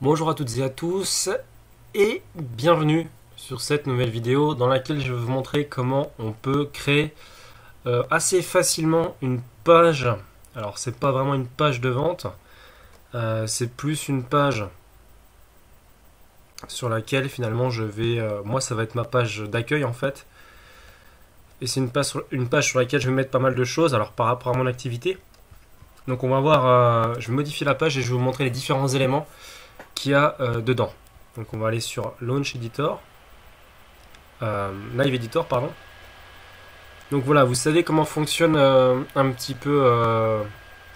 Bonjour à toutes et à tous et bienvenue sur cette nouvelle vidéo dans laquelle je vais vous montrer comment on peut créer assez facilement une page. Alors c'est pas vraiment une page de vente, c'est plus une page sur laquelle finalement je vais, moi ça va être ma page d'accueil en fait, et c'est une page sur laquelle je vais mettre pas mal de choses alors par rapport à mon activité. Donc on va voir, je vais modifier la page et je vais vous montrer les différents éléments qu'il y a dedans. Donc on va aller sur Launch Editor, Live Editor, pardon. Donc voilà, vous savez comment fonctionne un petit peu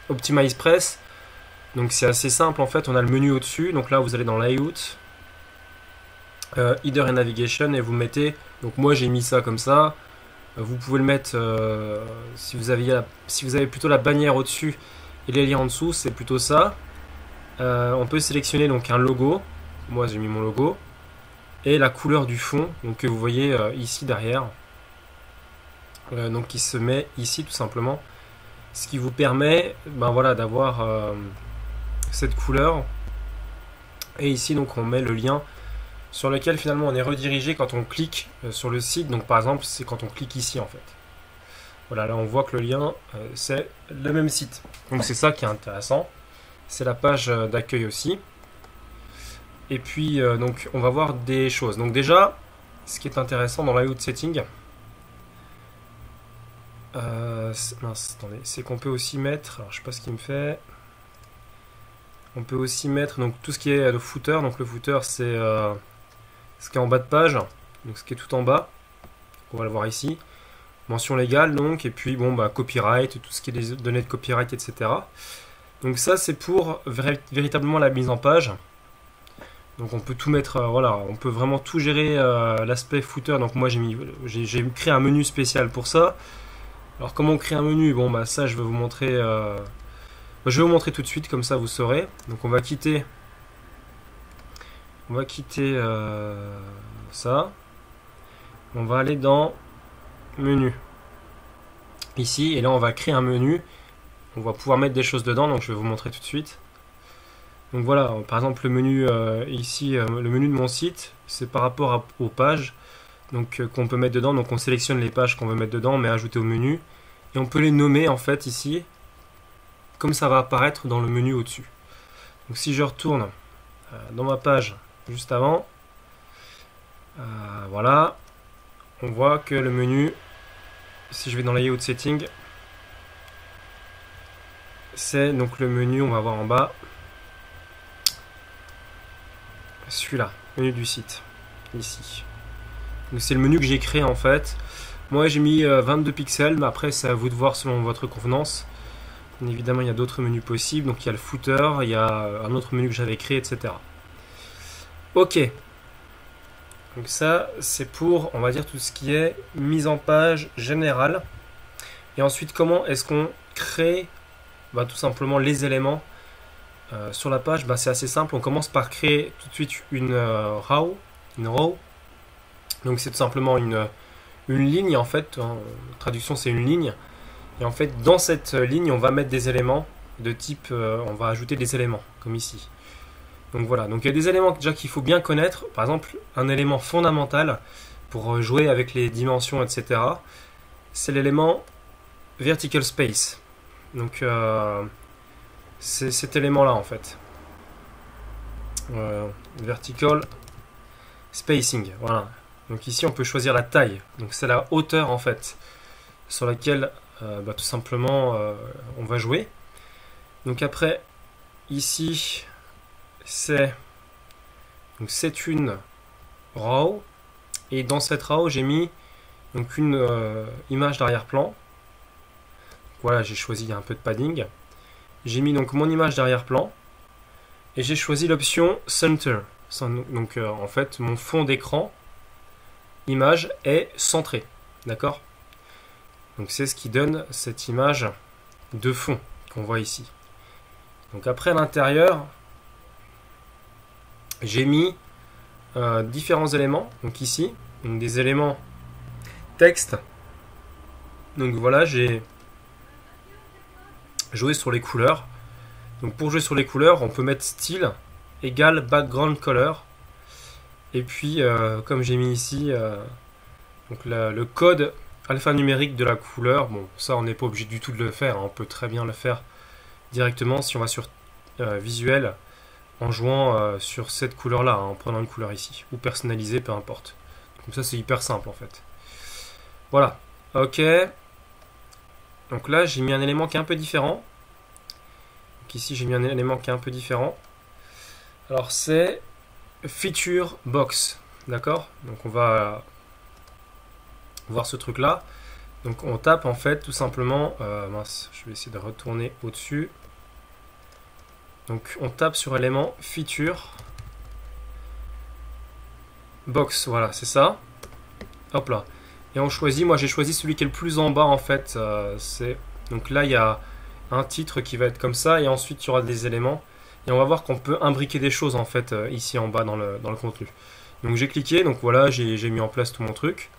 OptimizePress. Donc c'est assez simple en fait, on a le menu au-dessus. Donc là vous allez dans Layout, Header and Navigation et vous mettez. Donc moi j'ai mis ça comme ça. Vous pouvez le mettre si vous avez plutôt la bannière au-dessus et les liens en dessous, c'est plutôt ça. On peut sélectionner donc un logo. Moi j'ai mis mon logo et la couleur du fond donc, que vous voyez ici derrière, donc qui se met ici tout simplement, ce qui vous permet voilà, d'avoir cette couleur. Et ici donc on met le lien sur lequel finalement on est redirigé quand on clique sur le site. Donc par exemple c'est quand on clique ici en fait. Voilà, là on voit que le lien c'est le même site. Donc c'est ça qui est intéressant. C'est la page d'accueil aussi. Et puis donc on va voir des choses. Donc déjà, ce qui est intéressant dans Layout Setting, c'est qu'on peut aussi mettre, alors je sais pas ce qu'il me fait. On peut aussi mettre donc tout ce qui est le footer. Donc le footer c'est ce qui est en bas de page, donc ce qui est tout en bas. On va le voir ici. Mention légale donc, et puis bon copyright, tout ce qui est des données de copyright, etc. Donc ça c'est pour véritablement la mise en page. Donc on peut tout mettre, voilà, on peut vraiment tout gérer l'aspect footer. Donc moi j'ai créé un menu spécial pour ça. Alors comment on crée un menu? Bon ça je vais vous montrer, je vais vous montrer tout de suite comme ça vous saurez. Donc on va quitter ça. On va aller dans menu ici et là on va créer un menu. On va pouvoir mettre des choses dedans. Donc je vais vous montrer tout de suite. Donc voilà, par exemple le menu ici, le menu de mon site, c'est par rapport aux pages donc qu'on peut mettre dedans. Donc on sélectionne les pages qu'on veut mettre dedans, on met ajouter au menu et on peut les nommer en fait ici, comme ça va apparaître dans le menu au-dessus. Donc si je retourne dans ma page juste avant, voilà, on voit que le menu, si je vais dans Layout Setting, c'est donc le menu, on va voir en bas. Celui-là, menu du site, ici. Donc c'est le menu que j'ai créé en fait. Moi j'ai mis 22 pixels, mais après c'est à vous de voir selon votre convenance. Bien évidemment il y a d'autres menus possibles, donc il y a le footer, il y a un autre menu que j'avais créé, etc. Ok. Donc ça c'est pour, on va dire, tout ce qui est mise en page générale. Et ensuite comment est-ce qu'on crée tout simplement les éléments sur la page. C'est assez simple, on commence par créer tout de suite une row. Donc c'est tout simplement une ligne en fait, en traduction c'est une ligne. Et en fait dans cette ligne on va mettre des éléments de type, on va ajouter des éléments comme ici. Donc voilà, donc il y a des éléments déjà qu'il faut bien connaître. Par exemple un élément fondamental pour jouer avec les dimensions, etc. C'est l'élément vertical space. Donc c'est cet élément là en fait, vertical spacing, voilà. Donc ici on peut choisir la taille, donc c'est la hauteur en fait sur laquelle tout simplement on va jouer. Donc après ici c'est une row, et dans cette row j'ai mis donc une image d'arrière-plan. Voilà, j'ai choisi un peu de padding. J'ai mis donc mon image d'arrière-plan et j'ai choisi l'option Center. Donc en fait mon fond d'écran image est centré, d'accord? Donc c'est ce qui donne cette image de fond qu'on voit ici. Donc après à l'intérieur j'ai mis différents éléments. Donc ici donc des éléments texte. Donc voilà, j'ai jouer sur les couleurs. Donc pour jouer sur les couleurs, on peut mettre style. égale background color. Et puis, comme j'ai mis ici, donc le code alphanumérique de la couleur. Bon, ça, on n'est pas obligé du tout de le faire, hein. On peut très bien le faire directement si on va sur visuel, en jouant sur cette couleur-là, hein, en prenant une couleur ici, ou personnalisée, peu importe. Comme ça, c'est hyper simple, en fait. Voilà. Ok. Donc là, j'ai mis un élément qui est un peu différent. Donc ici, j'ai mis un élément qui est un peu différent. Alors, c'est Feature Box. D'accord? Donc, on va voir ce truc-là. Donc, on tape, en fait, tout simplement... mince, je vais essayer de retourner au-dessus. Donc, on tape sur élément Feature Box. Voilà, c'est ça. Hop là. Et on choisit, moi j'ai choisi celui qui est le plus en bas en fait, donc là il y a un titre qui va être comme ça et ensuite il y aura des éléments et on va voir qu'on peut imbriquer des choses en fait ici en bas dans le contenu. Donc j'ai cliqué, donc voilà, j'ai mis en place tout mon truc,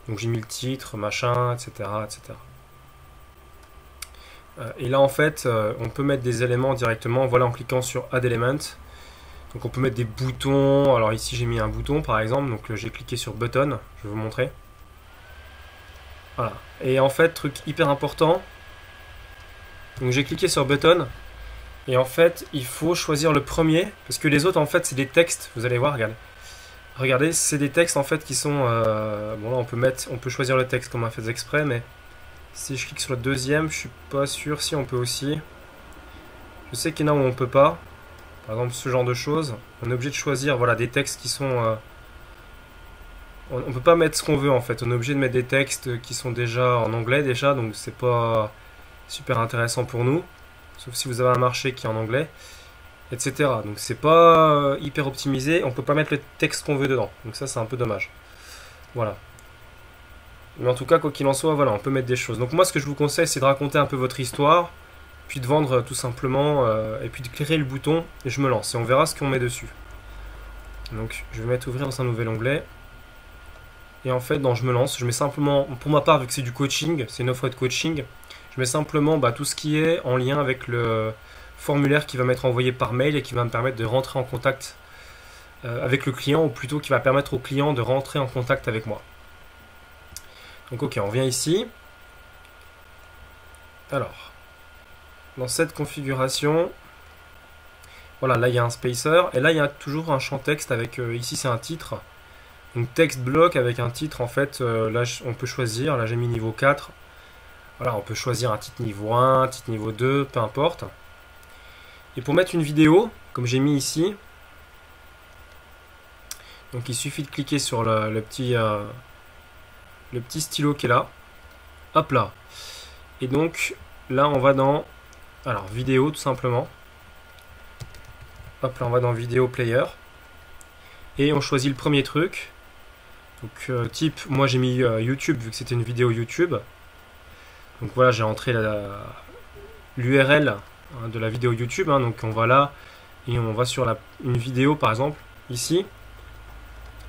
donc j'ai mis le titre, machin, etc. etc. Et là en fait on peut mettre des éléments directement, voilà, en cliquant sur Add Element. Donc on peut mettre des boutons, alors ici j'ai mis un bouton par exemple, donc j'ai cliqué sur Button, je vais vous montrer. Voilà. Et en fait, truc hyper important, donc j'ai cliqué sur Button, et en fait, il faut choisir le premier, parce que les autres, en fait, c'est des textes, vous allez voir, regardez. Regardez, c'est des textes, en fait, qui sont... bon, là, on peut choisir le texte comme on a fait exprès, mais si je clique sur le deuxième, je suis pas sûr si on peut aussi. Je sais qu'il y en a où on peut pas. Par exemple, ce genre de choses. On est obligé de choisir, voilà, des textes qui sont... on peut pas mettre ce qu'on veut en fait, on est obligé de mettre des textes qui sont déjà en anglais déjà, donc c'est pas super intéressant pour nous, sauf si vous avez un marché qui est en anglais, etc. Donc c'est pas hyper optimisé, on peut pas mettre le texte qu'on veut dedans, donc ça c'est un peu dommage. Voilà. Mais en tout cas, quoi qu'il en soit, voilà, on peut mettre des choses. Donc moi ce que je vous conseille c'est de raconter un peu votre histoire, puis de vendre tout simplement, et puis de créer le bouton, et je me lance, et on verra ce qu'on met dessus. Donc je vais mettre ouvrir dans un nouvel onglet. Et en fait, dans je me lance, je mets simplement, pour ma part, vu que c'est du coaching, c'est une offre de coaching, je mets simplement tout ce qui est en lien avec le formulaire qui va m'être envoyé par mail et qui va me permettre de rentrer en contact avec le client, ou plutôt qui va permettre au client de rentrer en contact avec moi. Donc ok, on revient ici. Alors, dans cette configuration, voilà, là il y a un spacer, et là il y a toujours un champ texte avec, ici c'est un titre. Donc texte bloc avec un titre en fait, là on peut choisir, là j'ai mis niveau 4, voilà on peut choisir un titre niveau 1, un titre niveau 2, peu importe. Et pour mettre une vidéo, comme j'ai mis ici, donc il suffit de cliquer sur le petit stylo qui est là, hop là. Et donc là on va dans, alors vidéo tout simplement, hop là on va dans vidéo player, et on choisit le premier truc. Donc type, moi j'ai mis YouTube vu que c'était une vidéo YouTube. Donc voilà, j'ai entré l'URL de la vidéo YouTube. Hein, donc on va là et on va sur une vidéo par exemple ici.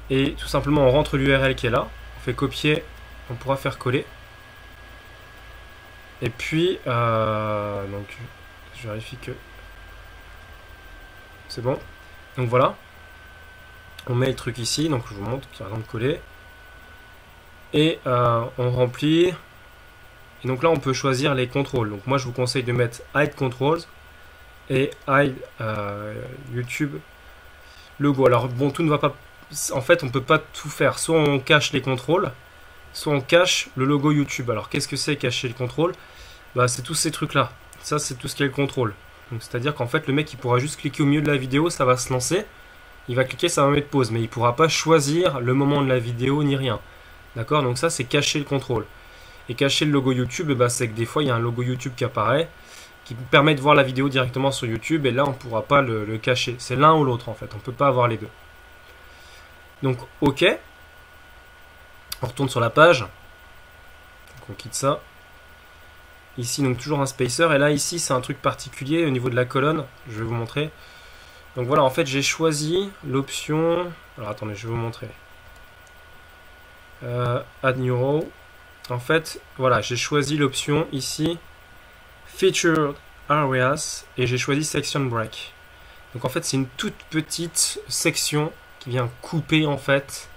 Et tout simplement on rentre l'URL qui est là. On fait copier, on pourra faire coller. Et puis donc je vérifie que c'est bon. Donc voilà. On met le truc ici, donc je vous montre qu'il y a rien de coller. Et on remplit. Et donc là, on peut choisir les contrôles. Donc moi, je vous conseille de mettre Hide Controls et Hide YouTube Logo. Alors bon, tout ne va pas... En fait, on ne peut pas tout faire. Soit on cache les contrôles, soit on cache le logo YouTube. Alors qu'est-ce que c'est cacher le contrôle? C'est tous ces trucs-là. Ça, c'est tout ce qui est le contrôle. Donc c'est-à-dire qu'en fait, le mec, il pourra juste cliquer au milieu de la vidéo, ça va se lancer. Il va cliquer, ça va mettre pause, mais il ne pourra pas choisir le moment de la vidéo ni rien. D'accord? Donc ça, c'est cacher le contrôle. Et cacher le logo YouTube, c'est que des fois, il y a un logo YouTube qui apparaît, qui permet de voir la vidéo directement sur YouTube, et là, on ne pourra pas le cacher. C'est l'un ou l'autre, en fait. On ne peut pas avoir les deux. Donc, OK. On retourne sur la page. Donc, on quitte ça. Ici, donc, toujours un spacer. Et là, ici, c'est un truc particulier au niveau de la colonne. Je vais vous montrer. Donc voilà, en fait, j'ai choisi l'option... Alors, attendez, je vais vous montrer. Add New Row. En fait, voilà, j'ai choisi l'option ici, Featured Areas, et j'ai choisi Section Break. Donc en fait c'est une toute petite section qui vient couper en fait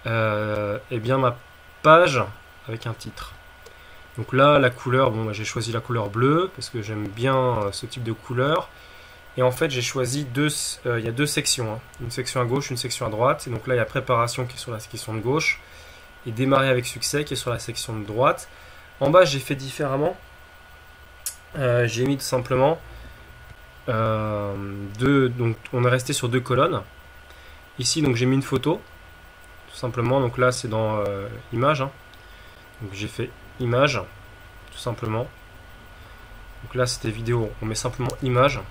eh bien ma page avec un titre. Donc là la couleur, bon, j'ai choisi la couleur bleue parce que j'aime bien ce type de couleur. Et en fait j'ai choisi il y a deux sections, hein. Une section à gauche, une section à droite. Et donc là il y a préparation qui est sur la section de gauche et démarrer avec succès qui est sur la section de droite. En bas j'ai fait différemment. J'ai mis tout simplement donc on est resté sur deux colonnes. Ici donc j'ai mis une photo tout simplement, donc là c'est dans image, hein. Donc j'ai fait image tout simplement. Donc là c'était vidéo, on met simplement image.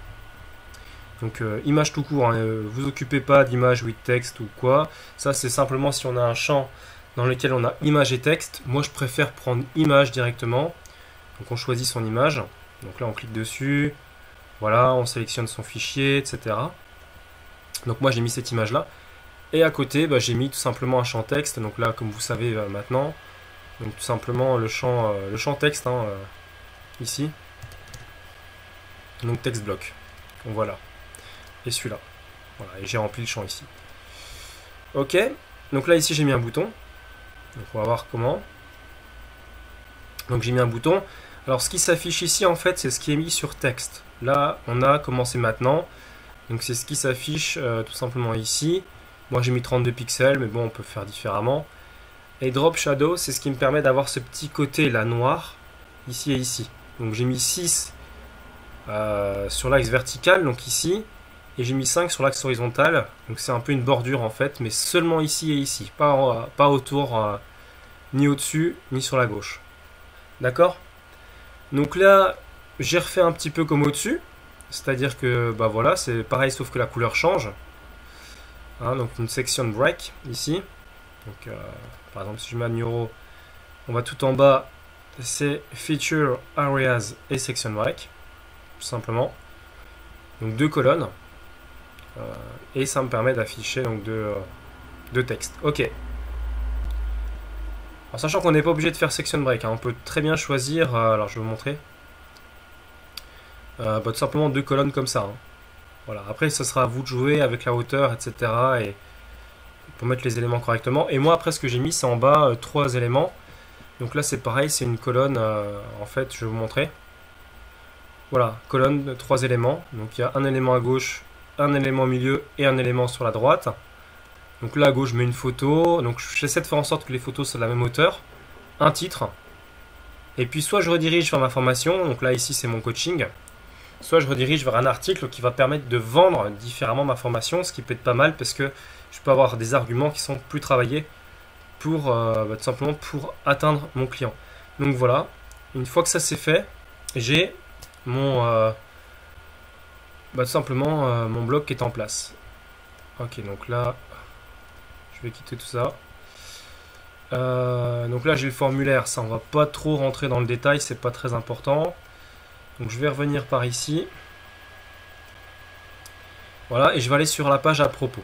Donc image tout court, hein. Vous occupez pas d'image with texte ou quoi. Ça c'est simplement si on a un champ dans lequel on a image et texte. Moi je préfère prendre image directement. Donc on choisit son image. Donc là on clique dessus. Voilà, on sélectionne son fichier, etc. Donc moi j'ai mis cette image là. Et à côté j'ai mis tout simplement un champ texte. Donc là comme vous savez maintenant. Donc tout simplement le champ texte, hein, ici. Donc texte bloc. Donc voilà. Et celui-là. Voilà, et j'ai rempli le champ ici. Ok. Donc là ici j'ai mis un bouton. Donc on va voir comment. Donc j'ai mis un bouton. Alors ce qui s'affiche ici en fait c'est ce qui est mis sur texte. Là on a commencé maintenant. Donc c'est ce qui s'affiche tout simplement ici. Moi j'ai mis 32 pixels mais bon on peut faire différemment. Et drop shadow c'est ce qui me permet d'avoir ce petit côté là noir ici et ici. Donc j'ai mis 6 sur l'axe vertical donc ici. Et j'ai mis 5 sur l'axe horizontal. Donc c'est un peu une bordure en fait mais seulement ici et ici. Pas autour ni au-dessus ni sur la gauche. D'accord? Donc là, j'ai refait un petit peu comme au-dessus. C'est-à-dire que, voilà, c'est pareil sauf que la couleur change. Hein, donc une section break ici. Donc, par exemple, si je mets un numéro, on va tout en bas, c'est feature areas et section break. Tout simplement. Donc deux colonnes. Et ça me permet d'afficher donc deux textes. Ok. En sachant qu'on n'est pas obligé de faire section break, hein, on peut très bien choisir, alors je vais vous montrer, tout simplement deux colonnes comme ça. Hein. Voilà. Après, ce sera à vous de jouer avec la hauteur, etc. Et pour mettre les éléments correctement. Et moi, après, ce que j'ai mis, c'est en bas trois éléments. Donc là, c'est pareil, c'est une colonne, en fait, je vais vous montrer. Voilà, colonne de 3 éléments. Donc il y a un élément à gauche, un élément au milieu et un élément sur la droite. Donc là à gauche je mets une photo, donc j'essaie de faire en sorte que les photos soient de la même hauteur, un titre, et puis soit je redirige vers ma formation, donc là ici c'est mon coaching, soit je redirige vers un article qui va permettre de vendre différemment ma formation, ce qui peut être pas mal parce que je peux avoir des arguments qui sont plus travaillés pour tout simplement pour atteindre mon client. Donc voilà, une fois que ça c'est fait, j'ai mon tout simplement mon blog qui est en place. Ok, donc là je vais quitter tout ça. Donc là j'ai le formulaire, ça on va pas trop rentrer dans le détail, c'est pas très important. Donc je vais revenir par ici. Voilà, et je vais aller sur la page à propos.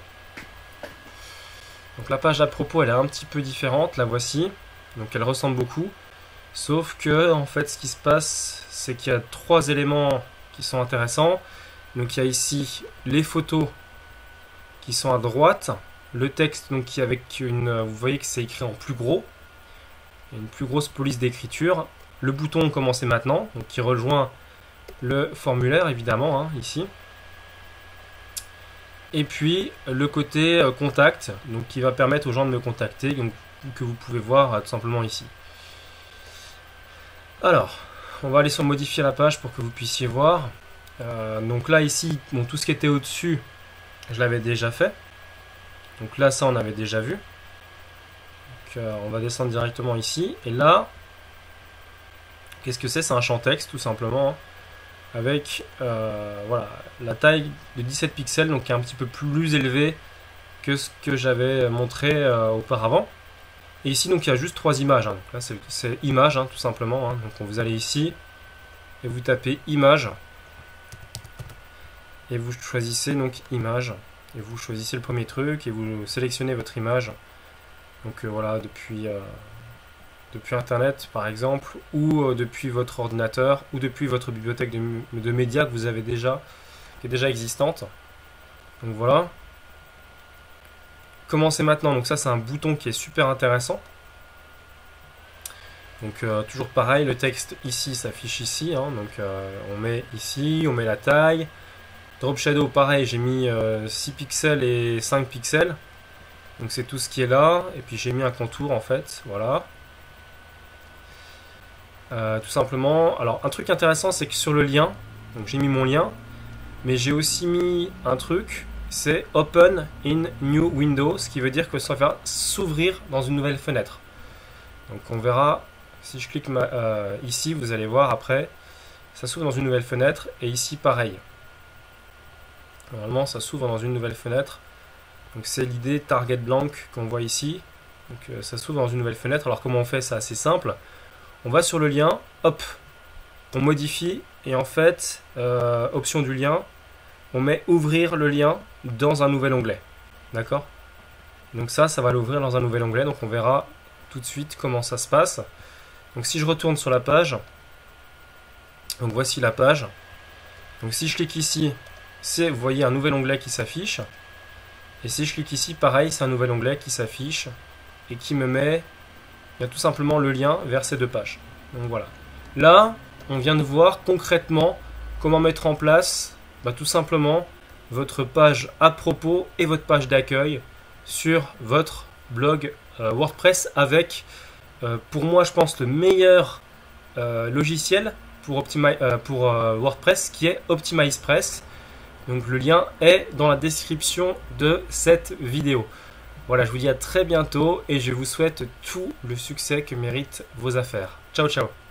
Donc la page à propos elle est un petit peu différente, la voici. Donc elle ressemble beaucoup. Sauf que en fait ce qui se passe c'est qu'il y a 3 éléments qui sont intéressants. Donc il y a ici les photos qui sont à droite. Le texte donc qui avec une, vous voyez que c'est écrit en plus gros, il y a une plus grosse police d'écriture. Le bouton commencer maintenant, donc qui rejoint le formulaire évidemment hein, ici. Et puis le côté contact, donc qui va permettre aux gens de me contacter, donc, que vous pouvez voir tout simplement ici. Alors, on va aller sur modifier la page pour que vous puissiez voir. Donc là ici, bon, tout ce qui était au-dessus, je l'avais déjà fait. Donc là, ça, on avait déjà vu. Donc, on va descendre directement ici. Et là, qu'est-ce que c'est? C'est un champ texte, tout simplement. Hein, avec voilà, la taille de 17 pixels, donc qui est un petit peu plus élevé que ce que j'avais montré auparavant. Et ici, donc, il y a juste 3 images. Hein. Donc là, c'est image, hein, tout simplement. Hein. Donc, vous allez ici et vous tapez image. Et vous choisissez donc image. Et vous choisissez le premier truc et vous sélectionnez votre image. Donc voilà, depuis internet par exemple, ou depuis votre ordinateur, ou depuis votre bibliothèque de médias que vous avez déjà qui est déjà existante. Donc voilà. Commencer maintenant, donc ça c'est un bouton qui est super intéressant. Donc toujours pareil, le texte ici s'affiche ici, hein, donc on met ici, on met la taille. Drop Shadow, pareil, j'ai mis 6 pixels et 5 pixels. Donc c'est tout ce qui est là, et puis j'ai mis un contour en fait, voilà. Tout simplement, alors un truc intéressant c'est que sur le lien, donc j'ai mis mon lien, mais j'ai aussi mis un truc, c'est Open in New Window, ce qui veut dire que ça va s'ouvrir dans une nouvelle fenêtre. Donc on verra, si je clique ici, vous allez voir après, ça s'ouvre dans une nouvelle fenêtre, et ici pareil. Normalement ça s'ouvre dans une nouvelle fenêtre, donc c'est l'idée target blank qu'on voit ici, donc ça s'ouvre dans une nouvelle fenêtre. Alors comment on fait? C'est assez simple, on va sur le lien, hop, on modifie, et en fait, option du lien, on met ouvrir le lien dans un nouvel onglet, d'accord? Donc ça va l'ouvrir dans un nouvel onglet, donc on verra tout de suite comment ça se passe. Donc si je retourne sur la page, donc voici la page, donc si je clique ici, c'est, vous voyez, un nouvel onglet qui s'affiche, et si je clique ici, pareil, c'est un nouvel onglet qui s'affiche, et qui me met tout simplement le lien vers ces deux pages. Donc voilà. Là, on vient de voir concrètement comment mettre en place, tout simplement, votre page à propos et votre page d'accueil sur votre blog WordPress avec, pour moi, je pense, le meilleur logiciel pour WordPress, qui est OptimizePress. Donc le lien est dans la description de cette vidéo. Voilà, je vous dis à très bientôt et je vous souhaite tout le succès que méritent vos affaires. Ciao, ciao!